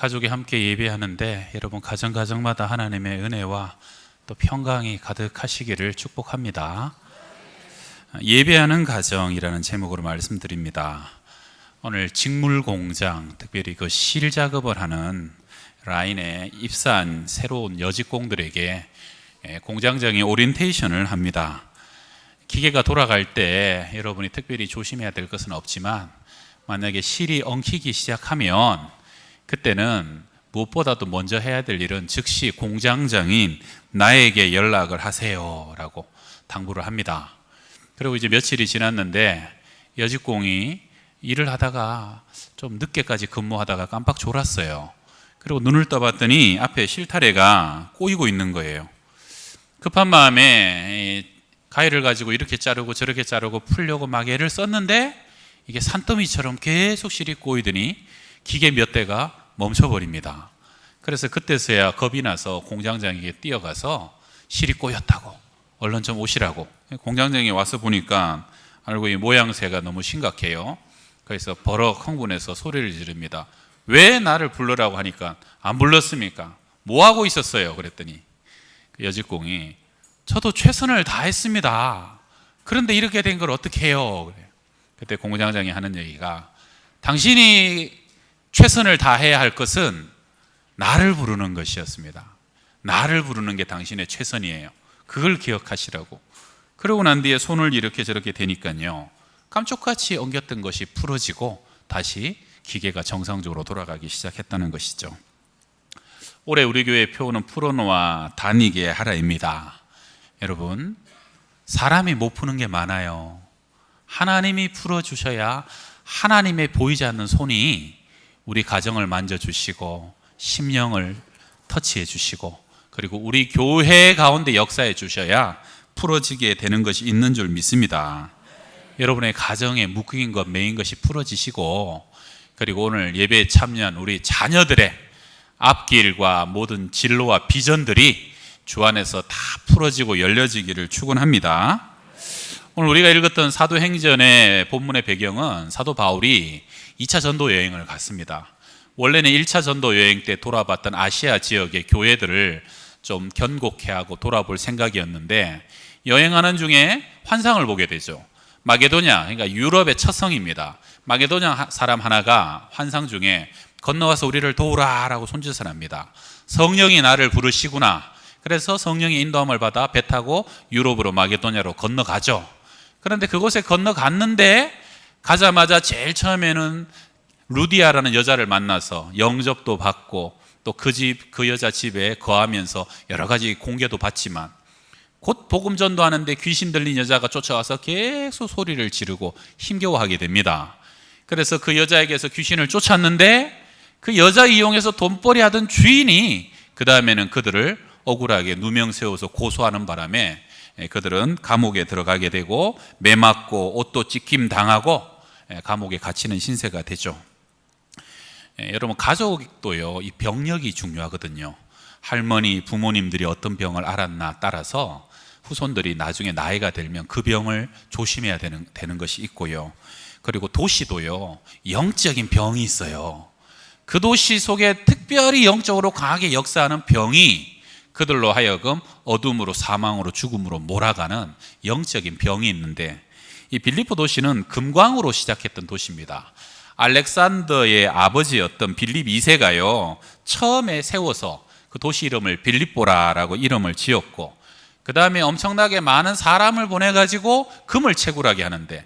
가족이 함께 예배하는데 여러분 가정마다 하나님의 은혜와 또 평강이 가득하시기를 축복합니다. 예배하는 가정이라는 제목으로 말씀드립니다. 오늘 직물공장, 특별히 그 실 작업을 하는 라인에 입사한 새로운 여직공들에게 공장장이 오리엔테이션을 합니다. 기계가 돌아갈 때 여러분이 특별히 조심해야 될 것은 없지만 만약에 실이 엉키기 시작하면 그때는 무엇보다도 먼저 해야 될 일은 즉시 공장장인 나에게 연락을 하세요 라고 당부를 합니다. 그리고 이제 며칠이 지났는데 여직공이 일을 하다가 좀 늦게까지 근무하다가 깜빡 졸았어요. 그리고 눈을 떠봤더니 앞에 실타래가 꼬이고 있는 거예요. 급한 마음에 가위를 가지고 이렇게 자르고 저렇게 자르고 풀려고 막 애를 썼는데 이게 산더미처럼 계속 실이 꼬이더니 기계 몇 대가 멈춰버립니다. 그래서 그때서야 겁이 나서 공장장에게 뛰어가서 실이 꼬였다고 얼른 좀 오시라고. 공장장이 와서 보니까 알고 이 모양새가 너무 심각해요. 그래서 버럭 흥분해서 소리를 지릅니다. 왜 나를 불러라고 하니까 안 불렀습니까? 뭐 하고 있었어요? 그랬더니 그 여직공이 저도 최선을 다했습니다. 그런데 이렇게 된 걸 어떻게 해요? 그래요. 그때 공장장이 하는 얘기가 당신이 최선을 다해야 할 것은 나를 부르는 것이었습니다. 나를 부르는 게 당신의 최선이에요. 그걸 기억하시라고. 그러고 난 뒤에 손을 이렇게 저렇게 대니까요, 깜짝같이 엉겼던 것이 풀어지고 다시 기계가 정상적으로 돌아가기 시작했다는 것이죠. 올해 우리 교회 표어는 풀어놓아 다니게 하라입니다. 여러분, 사람이 못 푸는 게 많아요. 하나님이 풀어주셔야 하나님의 보이지 않는 손이 우리 가정을 만져주시고 심령을 터치해 주시고 그리고 우리 교회 가운데 역사해 주셔야 풀어지게 되는 것이 있는 줄 믿습니다. 여러분의 가정에 묶인 것, 매인 것이 풀어지시고 그리고 오늘 예배에 참여한 우리 자녀들의 앞길과 모든 진로와 비전들이 주 안에서 다 풀어지고 열려지기를 축원합니다. 오늘 우리가 읽었던 사도행전의 본문의 배경은 사도 바울이 2차 전도 여행을 갔습니다. 원래는 1차 전도 여행 때 돌아봤던 아시아 지역의 교회들을 좀 견고케 하고 돌아볼 생각이었는데 여행하는 중에 환상을 보게 되죠. 마게도냐, 그러니까 유럽의 첫 성입니다. 마게도냐 사람 하나가 환상 중에 건너와서 우리를 도우라 라고 손짓을 합니다. 성령이 나를 부르시구나. 그래서 성령의 인도함을 받아 배 타고 유럽으로 마게도냐로 건너가죠. 그런데 그곳에 건너갔는데 가자마자 제일 처음에는 루디아라는 여자를 만나서 영접도 받고 또 그 여자 집에 거하면서 여러 가지 공개도 받지만 곧 복음 전도하는데 귀신 들린 여자가 쫓아와서 계속 소리를 지르고 힘겨워하게 됩니다. 그래서 그 여자에게서 귀신을 쫓았는데 그 여자 이용해서 돈벌이 하던 주인이 그 다음에는 그들을 억울하게 누명 세워서 고소하는 바람에 그들은 감옥에 들어가게 되고 매 맞고 옷도 찢김 당하고 감옥에 갇히는 신세가 되죠. 여러분, 가족도요, 이 병력이 중요하거든요. 할머니, 부모님들이 어떤 병을 앓았나 따라서 후손들이 나중에 나이가 들면 그 병을 조심해야 되는 것이 있고요. 그리고 도시도요, 영적인 병이 있어요. 그 도시 속에 특별히 영적으로 강하게 역사하는 병이 그들로 하여금 어둠으로, 사망으로, 죽음으로 몰아가는 영적인 병이 있는데 이 빌립보 도시는 금광으로 시작했던 도시입니다. 알렉산더의 아버지였던 빌립 2세가요 처음에 세워서 그 도시 이름을 빌립보라라고 이름을 지었고 그 다음에 엄청나게 많은 사람을 보내가지고 금을 채굴하게 하는데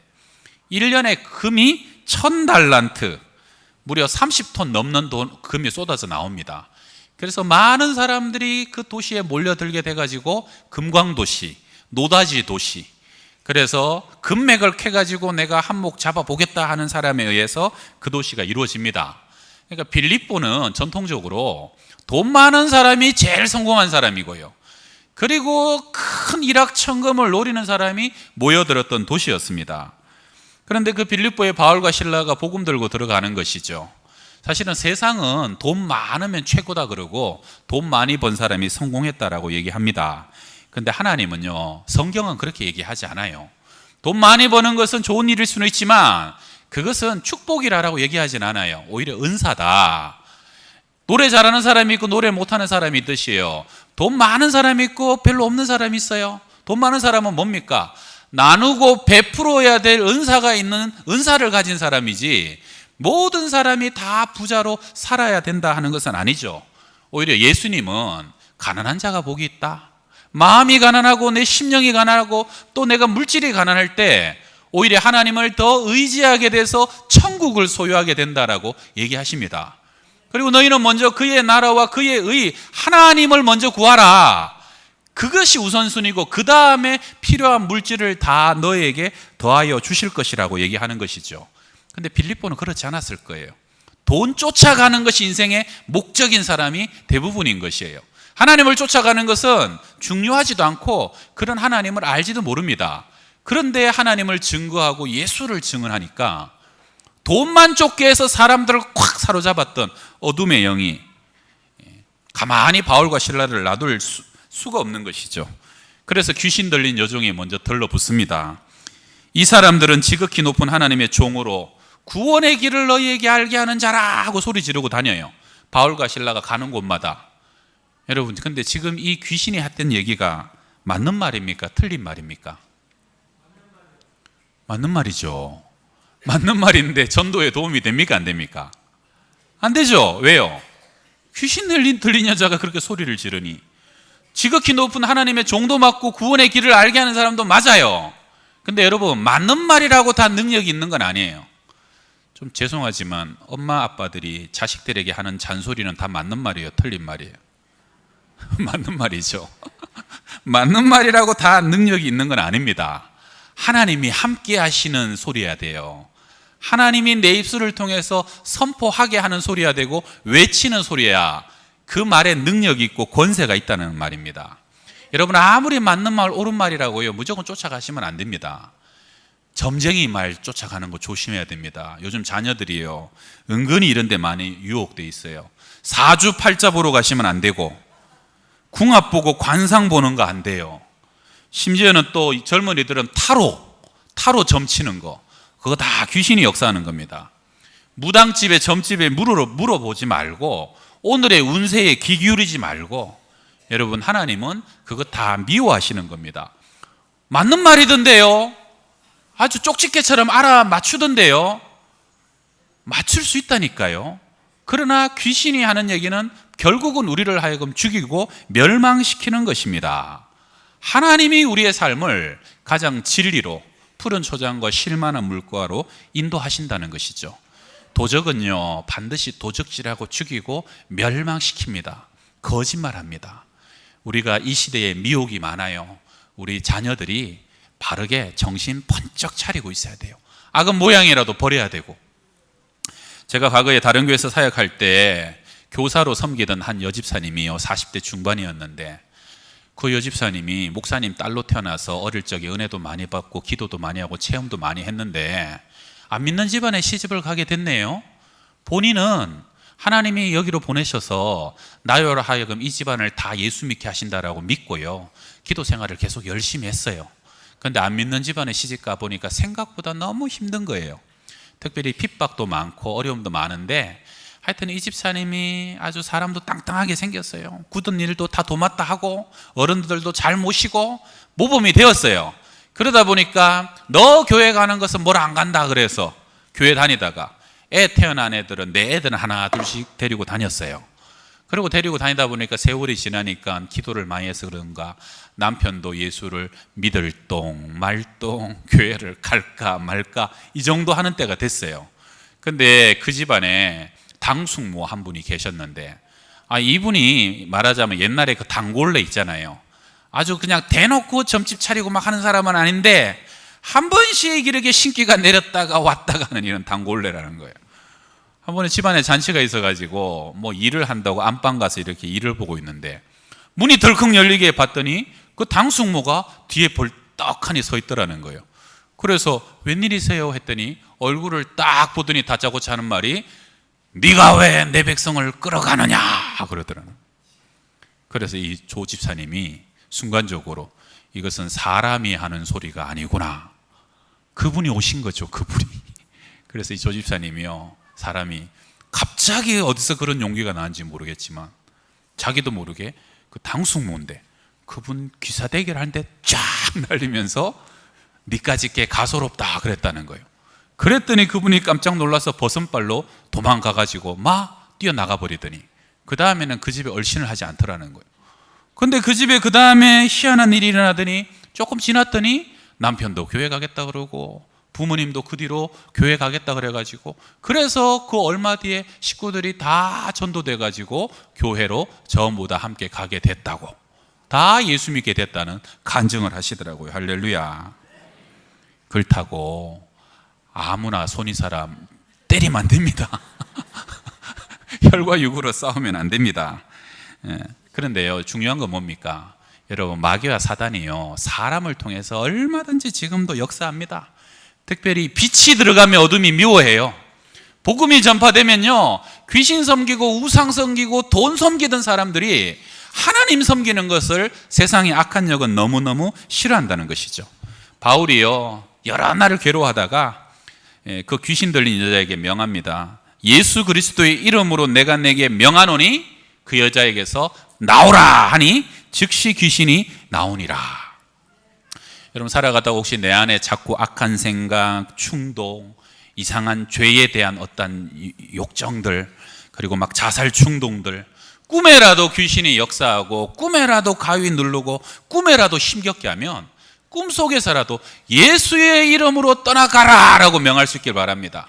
1년에 금이 1000달란트, 무려 30톤 넘는 금이 쏟아져 나옵니다. 그래서 많은 사람들이 그 도시에 몰려들게 돼가지고 금광도시, 노다지 도시, 그래서 금맥을 캐가지고 내가 한몫 잡아보겠다 하는 사람에 의해서 그 도시가 이루어집니다. 그러니까 빌립보는 전통적으로 돈 많은 사람이 제일 성공한 사람이고요, 그리고 큰 일확천금을 노리는 사람이 모여들었던 도시였습니다. 그런데 그 빌립보의 바울과 실라가 복음 들고 들어가는 것이죠. 사실은 세상은 돈 많으면 최고다 그러고 돈 많이 번 사람이 성공했다라고 얘기합니다. 그런데 하나님은요, 성경은 그렇게 얘기하지 않아요. 돈 많이 버는 것은 좋은 일일 수는 있지만 그것은 축복이라고 얘기하진 않아요. 오히려 은사다. 노래 잘하는 사람이 있고 노래 못하는 사람이 있듯이에요. 돈 많은 사람이 있고 별로 없는 사람이 있어요. 돈 많은 사람은 뭡니까? 나누고 베풀어야 될 은사가 있는 은사를 가진 사람이지, 모든 사람이 다 부자로 살아야 된다 하는 것은 아니죠. 오히려 예수님은 가난한 자가 복이 있다, 마음이 가난하고 내 심령이 가난하고 또 내가 물질이 가난할 때 오히려 하나님을 더 의지하게 돼서 천국을 소유하게 된다라고 얘기하십니다. 그리고 너희는 먼저 그의 나라와 그의 의, 하나님을 먼저 구하라. 그것이 우선순위고 그 다음에 필요한 물질을 다 너에게 더하여 주실 것이라고 얘기하는 것이죠. 근데 빌립보는 그렇지 않았을 거예요. 돈 쫓아가는 것이 인생의 목적인 사람이 대부분인 것이에요. 하나님을 쫓아가는 것은 중요하지도 않고 그런 하나님을 알지도 모릅니다. 그런데 하나님을 증거하고 예수를 증언하니까 돈만 쫓게 해서 사람들을 콱 사로잡았던 어둠의 영이 가만히 바울과 실라를 놔둘 수가 없는 것이죠. 그래서 귀신 들린 여종이 먼저 들러붙습니다. 이 사람들은 지극히 높은 하나님의 종으로 구원의 길을 너희에게 알게 하는 자라 하고 소리 지르고 다녀요. 바울과 실라가 가는 곳마다. 여러분, 근데 지금 이 귀신이 했던 얘기가 맞는 말입니까? 틀린 말입니까? 맞는 말이죠. 맞는 말인데 전도에 도움이 됩니까? 안 됩니까? 안 되죠. 왜요? 귀신 들린 여자가 그렇게 소리를 지르니 지극히 높은 하나님의 종도 맞고 구원의 길을 알게 하는 사람도 맞아요. 근데 여러분, 맞는 말이라고 다 능력이 있는 건 아니에요. 좀 죄송하지만 엄마 아빠들이 자식들에게 하는 잔소리는 다 맞는 말이에요? 틀린 말이에요? 맞는 말이죠. 맞는 말이라고 다 능력이 있는 건 아닙니다. 하나님이 함께 하시는 소리여야 돼요. 하나님이 내 입술을 통해서 선포하게 하는 소리여야 되고 외치는 소리야 그 말에 능력이 있고 권세가 있다는 말입니다. 여러분, 아무리 맞는 말 옳은 말이라고요 무조건 쫓아가시면 안 됩니다. 점쟁이 말 쫓아가는 거 조심해야 됩니다. 요즘 자녀들이요 은근히 이런 데 많이 유혹돼 있어요. 사주팔자 보러 가시면 안 되고 궁합 보고 관상 보는 거 안 돼요. 심지어는 또 젊은이들은 타로 점치는 거, 그거 다 귀신이 역사하는 겁니다. 무당집에 점집에 물어보지 말고 오늘의 운세에 귀 기울이지 말고, 여러분, 하나님은 그거 다 미워하시는 겁니다. 맞는 말이던데요, 아주 쪽집게처럼 알아맞추던데요. 맞출 수 있다니까요. 그러나 귀신이 하는 얘기는 결국은 우리를 하여금 죽이고 멸망시키는 것입니다. 하나님이 우리의 삶을 가장 진리로 푸른 초장과 실만한 물가로 인도하신다는 것이죠. 도적은요 반드시 도적질하고 죽이고 멸망시킵니다. 거짓말합니다. 우리가 이 시대에 미혹이 많아요. 우리 자녀들이 바르게 정신 번쩍 차리고 있어야 돼요. 악은 모양이라도 버려야 되고. 제가 과거에 다른 교회에서 사역할 때 교사로 섬기던 한 여집사님이요 40대 중반이었는데, 그 여집사님이 목사님 딸로 태어나서 어릴 적에 은혜도 많이 받고 기도도 많이 하고 체험도 많이 했는데 안 믿는 집안에 시집을 가게 됐네요. 본인은 하나님이 여기로 보내셔서 나로 하여금 이 집안을 다 예수 믿게 하신다라고 믿고요 기도 생활을 계속 열심히 했어요. 그런데 안 믿는 집안에 시집 가보니까 생각보다 너무 힘든 거예요. 특별히 핍박도 많고 어려움도 많은데, 하여튼 이 집사님이 아주 사람도 땅땅하게 생겼어요. 굳은 일도 다 도맡아 하고 어른들도 잘 모시고 모범이 되었어요. 그러다 보니까 너 교회 가는 것은 뭘 안 간다 그래서 교회 다니다가 애 태어난 애들은 내 애들은 하나 둘씩 데리고 다녔어요. 그리고 데리고 다니다 보니까 세월이 지나니까 기도를 많이 해서 그런가 남편도 예수를 믿을 똥 말똥 교회를 갈까 말까 이 정도 하는 때가 됐어요. 근데 그 집안에 당숙모 한 분이 계셨는데, 이분이 말하자면 옛날에 그 단골레 있잖아요. 아주 그냥 대놓고 점집 차리고 막 하는 사람은 아닌데 한 번씩 이렇게 신기가 내렸다가 왔다가 하는 이런 단골레라는 거예요. 한 번에 집안에 잔치가 있어가지고 뭐 일을 한다고 안방 가서 이렇게 일을 보고 있는데 문이 덜컥 열리게 봤더니 그 당숙모가 뒤에 벌떡하니 서 있더라는 거예요. 그래서 웬일이세요 했더니 얼굴을 딱 보더니 다짜고짜 하는 말이 네가 왜 내 백성을 끌어가느냐 그러더라는. 그래서 이 조 집사님이 순간적으로 이것은 사람이 하는 소리가 아니구나, 그분이 오신 거죠, 그분이. 그래서 이 조 집사님이요 사람이 갑자기 갑자기 어디서 그런 용기가 나는지 모르겠지만 자기도 모르게 그 당숙모인데 그분 기사 대결하는데 쫙 날리면서 니까짓 게 가소롭다 그랬다는 거예요. 그랬더니 그분이 깜짝 놀라서 버선발로 도망가가지고 막 뛰어나가 버리더니 그 다음에는 그 집에 얼씬을 하지 않더라는 거예요. 근데 그 집에 그 다음에 희한한 일이 일어나더니 조금 지났더니 남편도 교회 가겠다 그러고 부모님도 그 뒤로 교회 가겠다 그래가지고 그래서 그 얼마 뒤에 식구들이 다 전도돼가지고 교회로 전부 다 함께 가게 됐다고, 다 예수 믿게 됐다는 간증을 하시더라고요. 할렐루야. 그렇다고 아무나 손이 사람 때리면 안 됩니다. 혈과 육으로 싸우면 안 됩니다. 그런데요, 중요한 건 뭡니까? 여러분, 마귀와 사단이요, 사람을 통해서 얼마든지 지금도 역사합니다. 특별히 빛이 들어가면 어둠이 미워해요. 복음이 전파되면요, 귀신 섬기고 우상 섬기고 돈 섬기던 사람들이 하나님 섬기는 것을 세상의 악한 영은 너무너무 싫어한다는 것이죠. 바울이요, 여러 날을 괴로워하다가 그 귀신 들린 여자에게 명합니다. 예수 그리스도의 이름으로 내가 내게 명하노니 그 여자에게서 나오라 하니 즉시 귀신이 나오니라. 여러분, 살아가다가 혹시 내 안에 자꾸 악한 생각, 충동, 이상한 죄에 대한 어떤 욕정들, 그리고 막 자살 충동들, 꿈에라도 귀신이 역사하고 꿈에라도 가위 누르고 꿈에라도 힘겹게 하면 꿈속에서라도 예수의 이름으로 떠나가라 라고 명할 수 있길 바랍니다.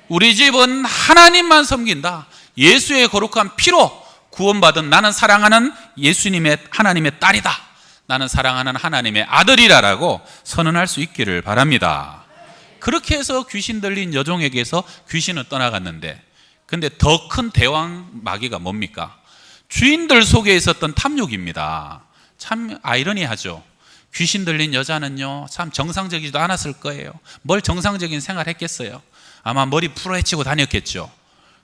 우리 집은 하나님만 섬긴다, 예수의 거룩한 피로 구원받은 나는 사랑하는 예수님의 하나님의 딸이다, 나는 사랑하는 하나님의 아들이라고 선언할 수 있기를 바랍니다. 그렇게 해서 귀신 들린 여종에게서 귀신은 떠나갔는데, 근데 더 큰 대왕 마귀가 뭡니까? 주인들 속에 있었던 탐욕입니다. 참 아이러니하죠. 귀신 들린 여자는요, 참 정상적이지도 않았을 거예요. 뭘 정상적인 생활을 했겠어요? 아마 머리 풀어헤치고 다녔겠죠.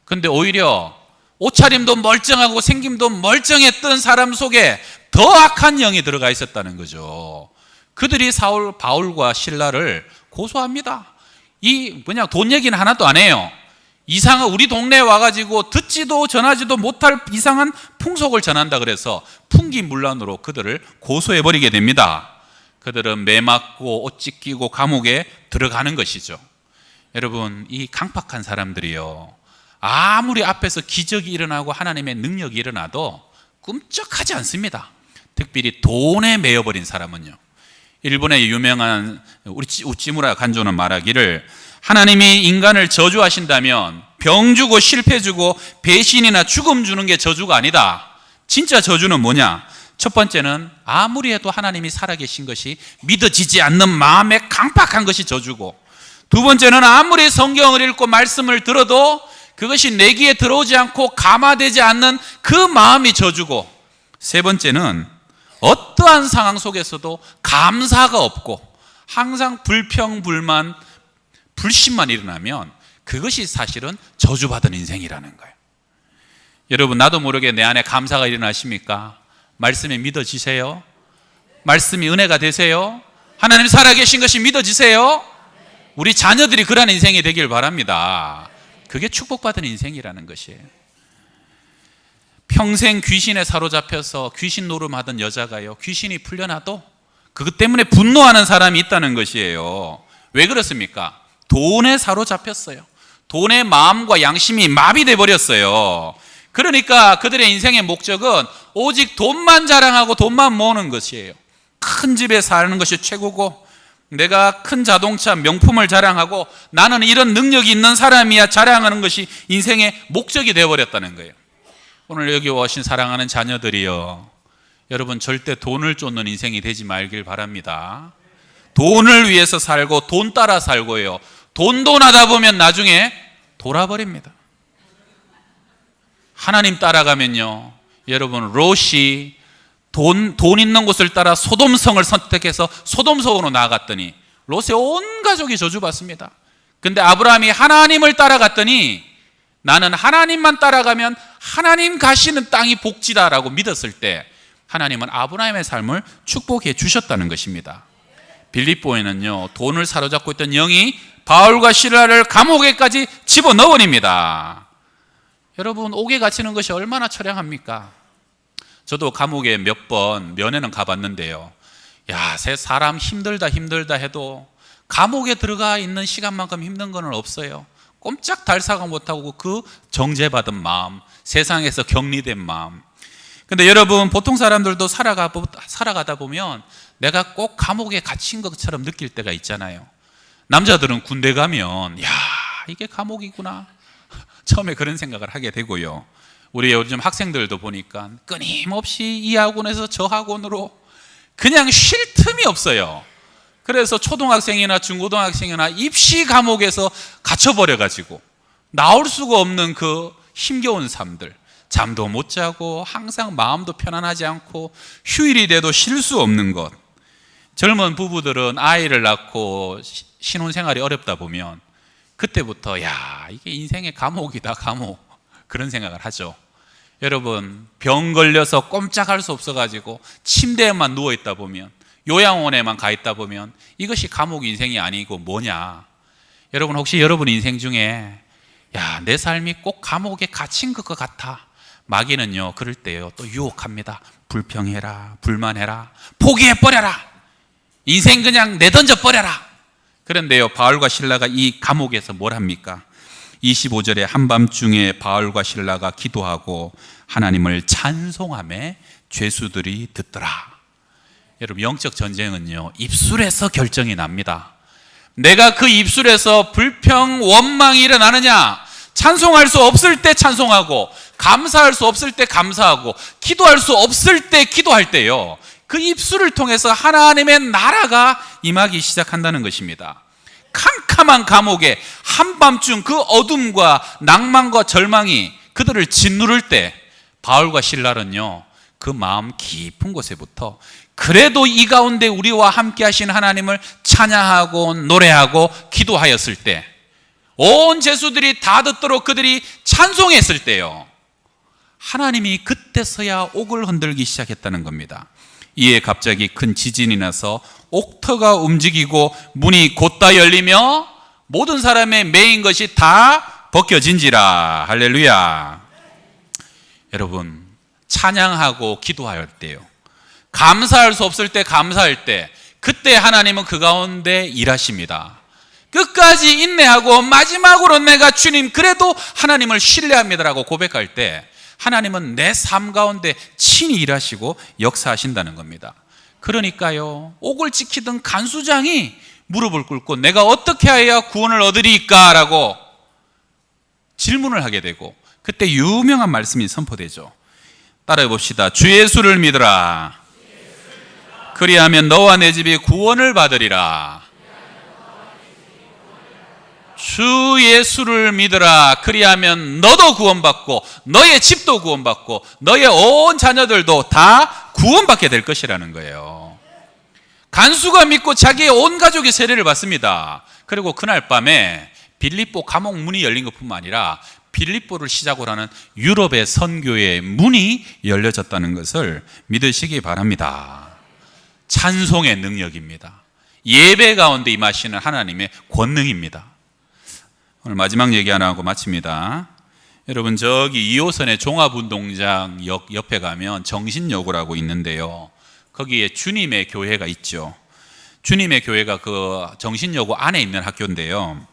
근데 오히려 옷차림도 멀쩡하고 생김도 멀쩡했던 사람 속에 더 악한 영이 들어가 있었다는 거죠. 그들이 바울과 실라를 고소합니다. 돈 얘기는 하나도 안 해요. 이상한, 우리 동네에 와가지고 듣지도 전하지도 못할 이상한 풍속을 전한다 그래서 풍기문란으로 그들을 고소해버리게 됩니다. 그들은 매 맞고 옷 찢기고 감옥에 들어가는 것이죠. 여러분, 이 강팍한 사람들이요, 아무리 앞에서 기적이 일어나고 하나님의 능력이 일어나도 꿈쩍하지 않습니다. 특별히 돈에 매여버린 사람은요. 일본의 유명한 우찌무라 간조는 말하기를, 하나님이 인간을 저주하신다면 병 주고 실패 주고 배신이나 죽음 주는 게 저주가 아니다. 진짜 저주는 뭐냐? 첫 번째는 아무리 해도 하나님이 살아계신 것이 믿어지지 않는 마음에 강팍한 것이 저주고, 두 번째는 아무리 성경을 읽고 말씀을 들어도 그것이 내 귀에 들어오지 않고 감화되지 않는 그 마음이 저주고, 세 번째는 어떠한 상황 속에서도 감사가 없고 항상 불평, 불만, 불신만 일어나면 그것이 사실은 저주받은 인생이라는 거예요. 여러분, 나도 모르게 내 안에 감사가 일어나십니까? 말씀이 믿어지세요? 말씀이 은혜가 되세요? 하나님 살아계신 것이 믿어지세요? 우리 자녀들이 그런 인생이 되길 바랍니다. 그게 축복받은 인생이라는 것이에요. 평생 귀신에 사로잡혀서 귀신 노름하던 여자가요, 귀신이 풀려나도 그것 때문에 분노하는 사람이 있다는 것이에요. 왜 그렇습니까? 돈에 사로잡혔어요. 돈의 마음과 양심이 마비돼 버렸어요. 그러니까 그들의 인생의 목적은 오직 돈만 자랑하고 돈만 모으는 것이에요. 큰 집에 사는 것이 최고고, 내가 큰 자동차 명품을 자랑하고 나는 이런 능력이 있는 사람이야 자랑하는 것이 인생의 목적이 되어버렸다는 거예요. 오늘 여기 오신 사랑하는 자녀들이요, 여러분 절대 돈을 쫓는 인생이 되지 말길 바랍니다. 돈을 위해서 살고 돈 따라 살고요, 돈 하다 보면 나중에 돌아버립니다. 하나님 따라가면요, 여러분 롯이 돈 있는 곳을 따라 소돔성을 선택해서 소돔성으로 나아갔더니 롯의 온 가족이 저주받습니다. 근데 아브라함이 하나님을 따라갔더니 나는 하나님만 따라가면 하나님 가시는 땅이 복지다라고 믿었을 때 하나님은 아브라함의 삶을 축복해 주셨다는 것입니다. 빌립보에는요, 돈을 사로잡고 있던 영이 바울과 실라를 감옥에까지 집어넣어버립니다. 여러분, 옥에 갇히는 것이 얼마나 처량합니까? 저도 감옥에 몇 번 면회는 가봤는데요. 야, 사람 힘들다 해도 감옥에 들어가 있는 시간만큼 힘든 건 없어요. 꼼짝 달싹을 못하고 그 정죄받은 마음, 세상에서 격리된 마음. 근데 여러분, 보통 사람들도 살아가다 보면 내가 꼭 감옥에 갇힌 것처럼 느낄 때가 있잖아요. 남자들은 군대 가면 야, 이게 감옥이구나, 처음에 그런 생각을 하게 되고요. 우리 요즘 학생들도 보니까 끊임없이 이 학원에서 저 학원으로 그냥 쉴 틈이 없어요. 그래서 초등학생이나 중고등학생이나 입시 감옥에서 갇혀버려가지고 나올 수가 없는 그 힘겨운 삶들, 잠도 못 자고 항상 마음도 편안하지 않고 휴일이 돼도 쉴 수 없는 것. 젊은 부부들은 아이를 낳고 신혼생활이 어렵다 보면 그때부터 야, 이게 인생의 감옥이다, 감옥, 그런 생각을 하죠. 여러분, 병 걸려서 꼼짝할 수 없어가지고 침대에만 누워있다 보면, 요양원에만 가 있다 보면 이것이 감옥 인생이 아니고 뭐냐? 여러분, 혹시 여러분 인생 중에 야, 내 삶이 꼭 감옥에 갇힌 것 같아, 마귀는요 그럴 때요 또 유혹합니다. 불평해라, 불만해라, 포기해버려라, 인생 그냥 내던져 버려라. 그런데요, 바울과 실라가 이 감옥에서 뭘 합니까? 25절에 한밤중에 바울과 실라가 기도하고 하나님을 찬송하며 죄수들이 듣더라. 여러분, 영적 전쟁은요 입술에서 결정이 납니다. 내가 그 입술에서 불평, 원망이 일어나느냐, 찬송할 수 없을 때 찬송하고, 감사할 수 없을 때 감사하고, 기도할 수 없을 때 기도할 때요, 그 입술을 통해서 하나님의 나라가 임하기 시작한다는 것입니다. 캄캄한 감옥에 한밤중 그 어둠과 낭만과 절망이 그들을 짓누를 때 바울과 실라는요 그 마음 깊은 곳에부터 그래도 이 가운데 우리와 함께 하신 하나님을 찬양하고 노래하고 기도하였을 때, 온 죄수들이 다 듣도록 그들이 찬송했을 때요, 하나님이 그때서야 옥을 흔들기 시작했다는 겁니다. 이에 갑자기 큰 지진이 나서 옥터가 움직이고 문이 곧다 열리며 모든 사람의 매인 것이 다 벗겨진지라. 할렐루야. 여러분, 찬양하고 기도할 때요, 감사할 수 없을 때 감사할 때, 그때 하나님은 그 가운데 일하십니다. 끝까지 인내하고 마지막으로 내가 주님 그래도 하나님을 신뢰합니다라고 고백할 때 하나님은 내 삶 가운데 친히 일하시고 역사하신다는 겁니다. 그러니까요, 옥을 지키던 간수장이 무릎을 꿇고 내가 어떻게 해야 구원을 얻으리까? 라고 질문을 하게 되고, 그때 유명한 말씀이 선포되죠. 따라해 봅시다. 주 예수를 믿으라. 그리하면 너와 내 집이 구원을 받으리라. 주 예수를 믿으라. 그리하면 너도 구원받고 너의 집도 구원받고 너의 온 자녀들도 다 구원받게 될 것이라는 거예요. 간수가 믿고 자기의 온 가족이 세례를 받습니다. 그리고 그날 밤에 빌립보 감옥 문이 열린 것뿐만 아니라 빌립보를 시작으로 하는 유럽의 선교의 문이 열려졌다는 것을 믿으시기 바랍니다. 찬송의 능력입니다. 예배 가운데 임하시는 하나님의 권능입니다. 오늘 마지막 얘기 하나 하고 마칩니다. 여러분, 저기 2호선의 종합운동장 역 옆에 가면 정신여고라고 있는데요, 거기에 주님의 교회가 있죠. 주님의 교회가 그 정신여고 안에 있는 학교인데요,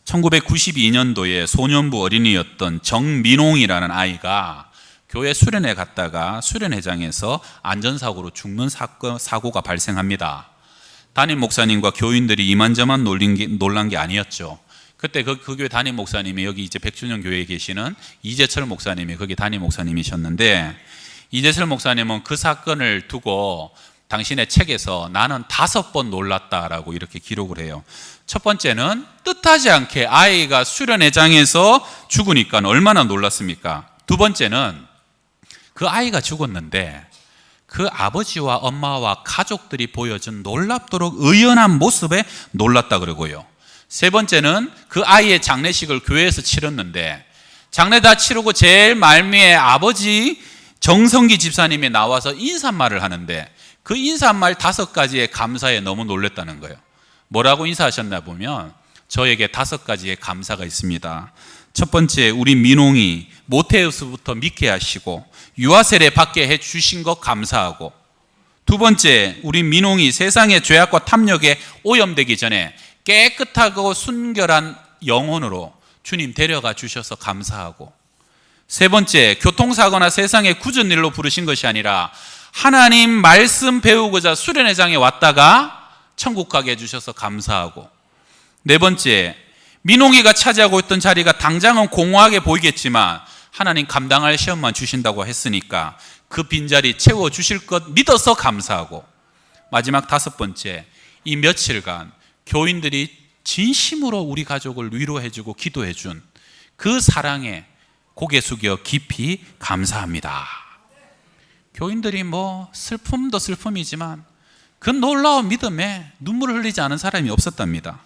1992년도에 소년부 어린이였던 정민홍이라는 아이가 교회 수련회 갔다가 수련회장에서 안전사고로 죽는 사고가 발생합니다. 담임 목사님과 교인들이 이만저만 놀란 게 아니었죠. 그때 그 교회 담임 목사님이, 여기 이제 백준영 교회에 계시는 이재철 목사님이 거기 담임 목사님이셨는데, 이재철 목사님은 그 사건을 두고 당신의 책에서 나는 5번 놀랐다라고 이렇게 기록을 해요. 첫 번째는 뜻하지 않게 아이가 수련회장에서 죽으니까 얼마나 놀랐습니까? 두 번째는 그 아이가 죽었는데 그 아버지와 엄마와 가족들이 보여준 놀랍도록 의연한 모습에 놀랐다 그러고요. 세 번째는 그 아이의 장례식을 교회에서 치렀는데 장례 다 치르고 제일 말미에 아버지 정성기 집사님이 나와서 인사말을 하는데 그 인사말 5가지의 감사에 너무 놀랐다는 거예요. 뭐라고 인사하셨나 보면 저에게 5가지의 감사가 있습니다. 첫 번째, 우리 민홍이 모태에서부터 믿게 하시고 유아세례 받게 해주신 것 감사하고, 두 번째, 우리 민홍이 세상의 죄악과 탐욕에 오염되기 전에 깨끗하고 순결한 영혼으로 주님 데려가 주셔서 감사하고, 세 번째, 교통사고나 세상의 굳은 일로 부르신 것이 아니라 하나님 말씀 배우고자 수련회장에 왔다가 천국 가게 해주셔서 감사하고, 네 번째, 민홍이가 차지하고 있던 자리가 당장은 공허하게 보이겠지만 하나님 감당할 시험만 주신다고 했으니까 그 빈자리 채워주실 것 믿어서 감사하고, 마지막 다섯 번째, 이 며칠간 교인들이 진심으로 우리 가족을 위로해주고 기도해준 그 사랑에 고개 숙여 깊이 감사합니다. 교인들이 슬픔도 슬픔이지만 그 놀라운 믿음에 눈물을 흘리지 않은 사람이 없었답니다.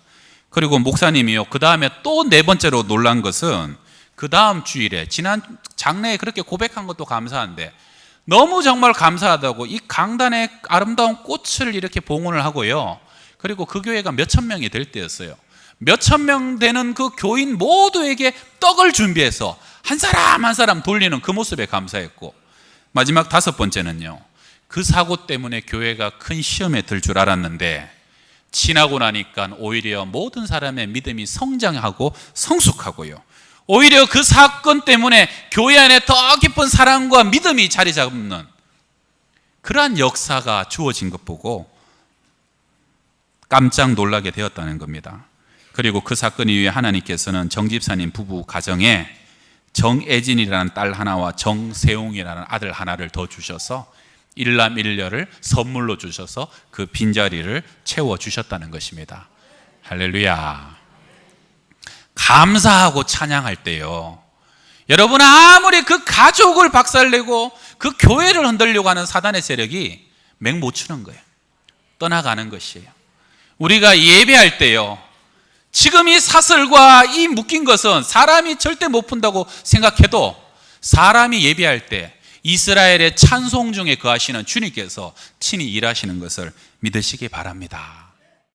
그리고 목사님이요, 그 다음에 또 네 번째로 놀란 것은 그 다음 주일에, 지난 장래에 그렇게 고백한 것도 감사한데 너무 정말 감사하다고 이 강단에 아름다운 꽃을 이렇게 봉헌을 하고요, 그리고 그 교회가 몇천 명이 될 때였어요. 몇천 명 되는 그 교인 모두에게 떡을 준비해서 한 사람 한 사람 돌리는 그 모습에 감사했고, 마지막 다섯 번째는요, 그 사고 때문에 교회가 큰 시험에 들 줄 알았는데 지나고 나니까 오히려 모든 사람의 믿음이 성장하고 성숙하고요, 오히려 그 사건 때문에 교회 안에 더 깊은 사랑과 믿음이 자리 잡는 그러한 역사가 주어진 것 보고 깜짝 놀라게 되었다는 겁니다. 그리고 그 사건 이후에 하나님께서는 정 집사님 부부 가정에 정애진이라는 딸 하나와 정세웅이라는 아들 하나를 더 주셔서 일남일녀를 선물로 주셔서 그 빈자리를 채워주셨다는 것입니다. 할렐루야. 감사하고 찬양할 때요, 여러분 아무리 그 가족을 박살내고 그 교회를 흔들려고 하는 사단의 세력이 맹 못 추는 거예요. 떠나가는 것이에요. 우리가 예배할 때요, 지금 이 사슬과 이 묶인 것은 사람이 절대 못 푼다고 생각해도 사람이 예배할 때 이스라엘의 찬송 중에 거하시는 주님께서 친히 일하시는 것을 믿으시기 바랍니다.